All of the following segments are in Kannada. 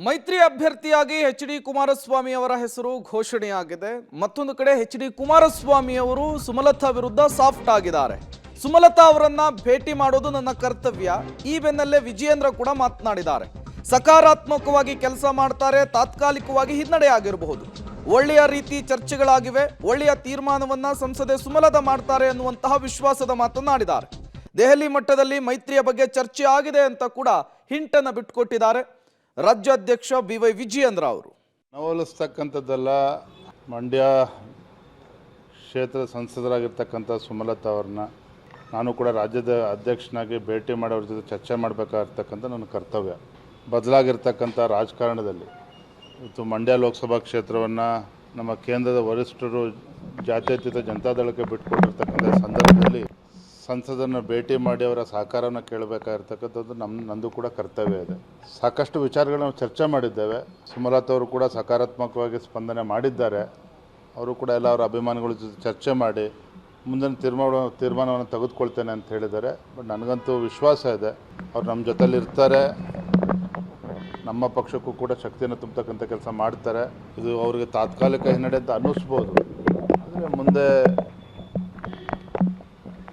ಮೈತ್ರಿ ಅಭ್ಯರ್ಥಿಯಾಗಿ ಎಚ್.ಡಿ. ಕುಮಾರಸ್ವಾಮಿ ಅವರ ಹೆಸರು ಘೋಷಣೆಯಾಗಿದೆ. ಮತ್ತೊಂದು ಕಡೆ ಎಚ್.ಡಿ. ಕುಮಾರಸ್ವಾಮಿ ಅವರು ಸುಮಲತಾ ವಿರುದ್ಧ ಸಾಫ್ಟ್ ಆಗಿದ್ದಾರೆ. ಸುಮಲತಾ ಅವರನ್ನ ಭೇಟಿ ಮಾಡೋದು ನನ್ನ ಕರ್ತವ್ಯ. ಈ ಬೆನ್ನಲ್ಲೇ ವಿಜಯೇಂದ್ರ ಕೂಡ ಮಾತನಾಡಿದ್ದಾರೆ. ಸಕಾರಾತ್ಮಕವಾಗಿ ಕೆಲಸ ಮಾಡ್ತಾರೆ, ತಾತ್ಕಾಲಿಕವಾಗಿ ಹಿನ್ನಡೆ ಆಗಿರಬಹುದು. ಒಳ್ಳೆಯ ರೀತಿ ಚರ್ಚೆಗಳಾಗಿವೆ, ಒಳ್ಳೆಯ ತೀರ್ಮಾನವನ್ನ ಸಂಸದೆ ಸುಮಲತಾ ಮಾಡ್ತಾರೆ ಅನ್ನುವಂತಹ ವಿಶ್ವಾಸದ ಮಾತನಾಡಿದ್ದಾರೆ. ದೆಹಲಿ ಮಟ್ಟದಲ್ಲಿ ಮೈತ್ರಿಯ ಬಗ್ಗೆ ಚರ್ಚೆ ಆಗಿದೆ ಅಂತ ಕೂಡ ಹಿಂಟನ್ನು ಬಿಟ್ಟುಕೊಟ್ಟಿದ್ದಾರೆ ರಾಜ್ಯಾಧ್ಯಕ್ಷ ಬಿ.ವೈ. ವಿಜಯೇಂದ್ರ ಅವರು. ನವಲಿಸ್ತಕ್ಕಂಥದ್ದೆಲ್ಲ ಮಂಡ್ಯ ಕ್ಷೇತ್ರದ ಸಂಸದರಾಗಿರ್ತಕ್ಕಂಥ ಸುಮಲತಾ ಅವ್ರನ್ನ ನಾನು ಕೂಡ ರಾಜ್ಯದ ಅಧ್ಯಕ್ಷನಾಗಿ ಭೇಟಿ ಮಾಡಿ ಅವ್ರ ಜೊತೆ ಚರ್ಚೆ ಮಾಡಬೇಕಾಗಿರ್ತಕ್ಕಂಥ ನನ್ನ ಕರ್ತವ್ಯ. ಬದಲಾಗಿರ್ತಕ್ಕಂಥ ರಾಜಕಾರಣದಲ್ಲಿ ಇವತ್ತು ಮಂಡ್ಯ ಲೋಕಸಭಾ ಕ್ಷೇತ್ರವನ್ನು ನಮ್ಮ ಕೇಂದ್ರದ ವರಿಷ್ಠರು ಜಾತ್ಯತೀತ ಜನತಾದಳಕ್ಕೆ ಬಿಟ್ಟುಕೊಟ್ಟಿರ್ತಕ್ಕಂಥ ಸಂದರ್ಭದಲ್ಲಿ ಸಂಸದನ್ನು ಭೇಟಿ ಮಾಡಿ ಅವರ ಸಹಕಾರವನ್ನು ಕೇಳಬೇಕಾಗಿರ್ತಕ್ಕಂಥದ್ದು ನಂದು ಕೂಡ ಕರ್ತವ್ಯ ಇದೆ. ಸಾಕಷ್ಟು ವಿಚಾರಗಳನ್ನ ನಾವು ಚರ್ಚೆ ಮಾಡಿದ್ದೇವೆ. ಸುಮಲತಾ ಅವರು ಕೂಡ ಸಕಾರಾತ್ಮಕವಾಗಿ ಸ್ಪಂದನೆ ಮಾಡಿದ್ದಾರೆ. ಅವರು ಕೂಡ ಎಲ್ಲ ಅವರ ಅಭಿಮಾನಿಗಳ ಜೊತೆ ಚರ್ಚೆ ಮಾಡಿ ಮುಂದಿನ ತೀರ್ಮಾನವನ್ನು ತೆಗೆದುಕೊಳ್ತೇನೆ ಅಂತ ಹೇಳಿದ್ದಾರೆ. ಬಟ್ ನನಗಂತೂ ವಿಶ್ವಾಸ ಇದೆ, ಅವ್ರು ನಮ್ಮ ಜೊತೆಲಿ ಇರ್ತಾರೆ, ನಮ್ಮ ಪಕ್ಷಕ್ಕೂ ಕೂಡ ಶಕ್ತಿಯನ್ನು ತುಂಬತಕ್ಕಂಥ ಕೆಲಸ ಮಾಡ್ತಾರೆ. ಇದು ಅವರಿಗೆ ತಾತ್ಕಾಲಿಕ ಹಿನ್ನಡೆ ಅಂತ ಅನ್ನಿಸ್ಬೋದು, ಆದರೆ ಮುಂದೆ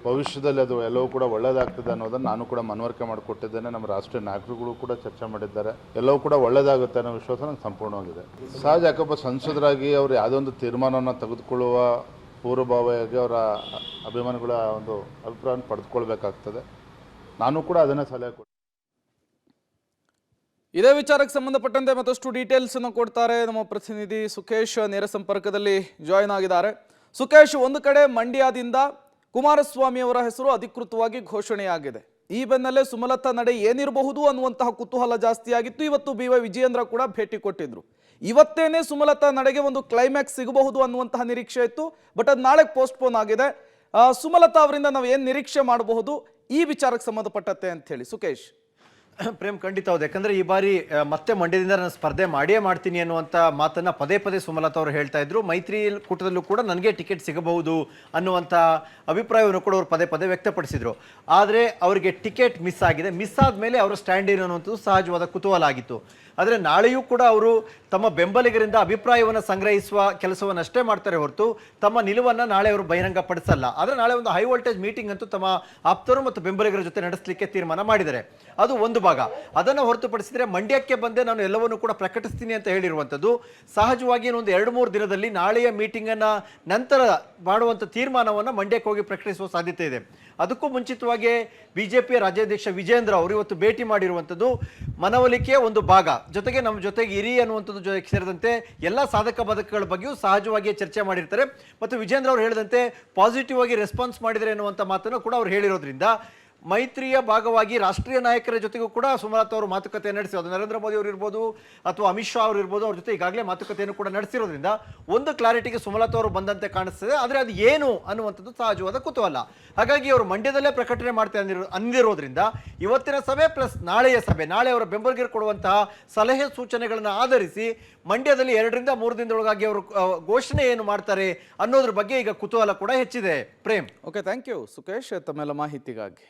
ಭವಿಷ್ಯದಲ್ಲಿ ಅದು ಎಲ್ಲವೂ ಕೂಡ ಒಳ್ಳೆಯದಾಗ್ತದೆ ಅನ್ನೋದನ್ನು ನಾನು ಕೂಡ ಮನವರಿಕೆ ಮಾಡಿಕೊಟ್ಟಿದ್ದೇನೆ. ನಮ್ಮ ರಾಷ್ಟ್ರೀಯ ನಾಯಕರುಗಳು ಕೂಡ ಚರ್ಚೆ ಮಾಡಿದ್ದಾರೆ. ಎಲ್ಲವೂ ಕೂಡ ಒಳ್ಳೆಯದಾಗುತ್ತೆ ಅನ್ನೋ ವಿಶ್ವಾಸ ನನಗೆ ಸಂಪೂರ್ಣವಾಗಿದೆ. ಸಹಜ, ಯಾಕಪ್ಪ ಸಂಸದರಾಗಿ ಅವರು ಯಾವುದೋ ಒಂದು ತೀರ್ಮಾನವನ್ನು ತೆಗೆದುಕೊಳ್ಳುವ ಪೂರ್ವಭಾವಿಯಾಗಿ ಅವರ ಅಭಿಮಾನಿಗಳ ಒಂದು ಅಭಿಪ್ರಾಯವನ್ನು ಪಡೆದುಕೊಳ್ಬೇಕಾಗ್ತದೆ. ನಾನು ಕೂಡ ಅದನ್ನೇ ಸಲಹೆ ಕೊಡ್ತೀನಿ. ಇದೇ ವಿಚಾರಕ್ಕೆ ಸಂಬಂಧಪಟ್ಟಂತೆ ಮತ್ತಷ್ಟು ಡೀಟೇಲ್ಸ್ ಅನ್ನು ಕೊಡ್ತಾರೆ ನಮ್ಮ ಪ್ರತಿನಿಧಿ ಸುಖೇಶ್. ನೇರ ಸಂಪರ್ಕದಲ್ಲಿ ಜಾಯಿನ್ ಆಗಿದ್ದಾರೆ. ಸುಖೇಶ್, ಒಂದು ಕಡೆ ಮಂಡ್ಯದಿಂದ ಕುಮಾರಸ್ವಾಮಿ ಅವರ ಹೆಸರು ಅಧಿಕೃತವಾಗಿ ಘೋಷಣೆಯಾಗಿದೆ. ಈ ಬೆನ್ನಲ್ಲೇ ಸುಮಲತಾ ನಡೆ ಏನಿರಬಹುದು ಅನ್ನುವಂತಹ ಕುತೂಹಲ ಜಾಸ್ತಿಯಾಗಿತ್ತು. ಇವತ್ತು ಬಿ.ವೈ. ವಿಜಯೇಂದ್ರ ಕೂಡ ಭೇಟಿ ಕೊಟ್ಟಿದ್ರು. ಇವತ್ತೇನೆ ಸುಮಲತಾ ನಡೆಗೆ ಒಂದು ಕ್ಲೈಮ್ಯಾಕ್ಸ್ ಸಿಗಬಹುದು ಅನ್ನುವಂತಹ ನಿರೀಕ್ಷೆ ಇತ್ತು. ಬಟ್ ಅದು ನಾಳೆ ಪೋಸ್ಟ್ಪೋನ್ ಆಗಿದೆ. ಸುಮಲತಾ ಅವರಿಂದ ನಾವು ಏನು ನಿರೀಕ್ಷೆ ಮಾಡಬಹುದು ಈ ವಿಚಾರಕ್ಕೆ ಸಂಬಂಧಪಟ್ಟಂತೆ ಅಂತ ಹೇಳಿ ಸುಖೇಶ್. ಪ್ರೇಮ್, ಖಂಡಿತ ಹೌದು. ಯಾಕಂದ್ರೆ ಈ ಬಾರಿ ಮತ್ತೆ ಮಂಡ್ಯದಿಂದ ನಾನು ಸ್ಪರ್ಧೆ ಮಾಡಿಯೇ ಮಾಡ್ತೀನಿ ಅನ್ನುವಂಥ ಮಾತನ್ನ ಪದೇ ಪದೇ ಸುಮಲತಾ ಅವರು ಹೇಳ್ತಾ ಇದ್ರು. ಮೈತ್ರಿ ಕೂಟದಲ್ಲೂ ಕೂಡ ನನಗೆ ಟಿಕೆಟ್ ಸಿಗಬಹುದು ಅನ್ನುವಂಥ ಅಭಿಪ್ರಾಯವನ್ನು ಕೂಡ ಅವರು ಪದೇ ಪದೇ ವ್ಯಕ್ತಪಡಿಸಿದ್ರು. ಆದರೆ ಅವರಿಗೆ ಟಿಕೆಟ್ ಮಿಸ್ ಆಗಿದೆ. ಮಿಸ್ ಆದಮೇಲೆ ಅವರ ಸ್ಟ್ಯಾಂಡ್ ಏನು ಅನ್ನುವಂಥದ್ದು ಸಹಜವಾದ ಕುತೂಹಲ ಆಗಿತ್ತು. ಆದರೆ ನಾಳೆಯೂ ಕೂಡ ಅವರು ತಮ್ಮ ಬೆಂಬಲಿಗರಿಂದ ಅಭಿಪ್ರಾಯವನ್ನು ಸಂಗ್ರಹಿಸುವ ಕೆಲಸವನ್ನು ಅಷ್ಟೇ ಮಾಡ್ತಾರೆ ಹೊರತು ತಮ್ಮ ನಿಲುವನ್ನು ನಾಳೆ ಅವರು ಬಹಿರಂಗ ಪಡಿಸಲ್ಲ. ಆದರೆ ನಾಳೆ ಒಂದು ಹೈ ವೋಲ್ಟೇಜ್ ಮೀಟಿಂಗ್ ಅಂತೂ ತಮ್ಮ ಆಪ್ತರು ಮತ್ತು ಬೆಂಬಲಿಗರ ಜೊತೆ ನಡೆಸಲಿಕ್ಕೆ ತೀರ್ಮಾನ ಮಾಡಿದ್ದಾರೆ. ಅದು ಒಂದು ಭಾಗ. ಅದನ್ನು ಹೊರತುಪಡಿಸಿದರೆ ಮಂಡ್ಯಕ್ಕೆ ಬಂದೆ ನಾನು ಎಲ್ಲವನ್ನೂ ಕೂಡ ಪ್ರಕಟಿಸ್ತೀನಿ ಅಂತ ಹೇಳಿರುವಂಥದ್ದು ಸಹಜವಾಗಿ ಒಂದು 2-3 ದಿನದಲ್ಲಿ ನಾಳೆಯ ಮೀಟಿಂಗನ್ನು ನಂತರ ಮಾಡುವಂಥ ತೀರ್ಮಾನವನ್ನು ಮಂಡ್ಯಕ್ಕೆ ಹೋಗಿ ಪ್ರಕಟಿಸುವ ಸಾಧ್ಯತೆ ಇದೆ. ಅದಕ್ಕೂ ಮುಂಚಿತವಾಗಿ ಬಿಜೆಪಿಯ ರಾಜ್ಯಾಧ್ಯಕ್ಷ ವಿಜಯೇಂದ್ರ ಅವರು ಇವತ್ತು ಭೇಟಿ ಮಾಡಿರುವಂಥದ್ದು ಮನವೊಲಿಕೆಯ ಒಂದು ಭಾಗ. ಜೊತೆಗೆ ನಮ್ಮ ಜೊತೆಗೆ ಇರಿ ಅನ್ನುವಂಥದ್ದು ಸೇರಿದಂತೆ ಎಲ್ಲ ಸಾಧಕ ಬಾಧಕಗಳ ಬಗ್ಗೆಯೂ ಸಹಜವಾಗಿ ಚರ್ಚೆ ಮಾಡಿರ್ತಾರೆ. ಮತ್ತು ವಿಜೇಂದ್ರ ಅವರು ಹೇಳಿದಂತೆ ಪಾಸಿಟಿವ್ ಆಗಿ ರೆಸ್ಪಾನ್ಸ್ ಮಾಡಿದರೆ ಅನ್ನುವಂಥ ಮಾತನ್ನು ಕೂಡ ಅವರು ಹೇಳಿರೋದ್ರಿಂದ ಮೈತ್ರಿಯ ಭಾಗವಾಗಿ ರಾಷ್ಟ್ರೀಯ ನಾಯಕರ ಜೊತೆಗೂ ಕೂಡ ಸುಮಲತಾ ಅವರು ಮಾತುಕತೆ ನಡೆಸಿರೋದು. ನರೇಂದ್ರ ಮೋದಿ ಅವರು ಇರ್ಬೋದು ಅಥವಾ ಅಮಿತ್ ಶಾ ಅವರು ಇರ್ಬೋದು, ಅವ್ರ ಜೊತೆ ಈಗಾಗಲೇ ಮಾತುಕತೆಯನ್ನು ಕೂಡ ನಡೆಸಿರೋದ್ರಿಂದ ಒಂದು ಕ್ಲಾರಿಟಿಗೆ ಸುಮಲತಾ ಅವರು ಬಂದಂತೆ ಕಾಣಿಸ್ತದೆ. ಆದರೆ ಅದು ಏನು ಅನ್ನುವಂಥದ್ದು ಸಹಜವಾದ ಕುತೂಹಲ. ಹಾಗಾಗಿ ಅವರು ಮಂಡ್ಯದಲ್ಲೇ ಪ್ರಕಟಣೆ ಮಾಡ್ತಾರೆ ಅಂದಿರೋದ್ರಿಂದ ಇವತ್ತಿನ ಸಭೆ ಪ್ಲಸ್ ನಾಳೆಯ ಸಭೆ, ನಾಳೆ ಅವರ ಬೆಂಬಲಿಗರು ಕೊಡುವಂತಹ ಸಲಹೆ ಸೂಚನೆಗಳನ್ನು ಆಧರಿಸಿ ಮಂಡ್ಯದಲ್ಲಿ 2-3 ದಿನದೊಳಗಾಗಿ ಅವರು ಘೋಷಣೆ ಏನು ಮಾಡ್ತಾರೆ ಅನ್ನೋದ್ರ ಬಗ್ಗೆ ಈಗ ಕುತೂಹಲ ಕೂಡ ಹೆಚ್ಚಿದೆ. Prem, okay, thank you Sukhesh ತಮ್ಮೆಲ್ಲ ಮಾಹಿತಿಗಾಗಿ.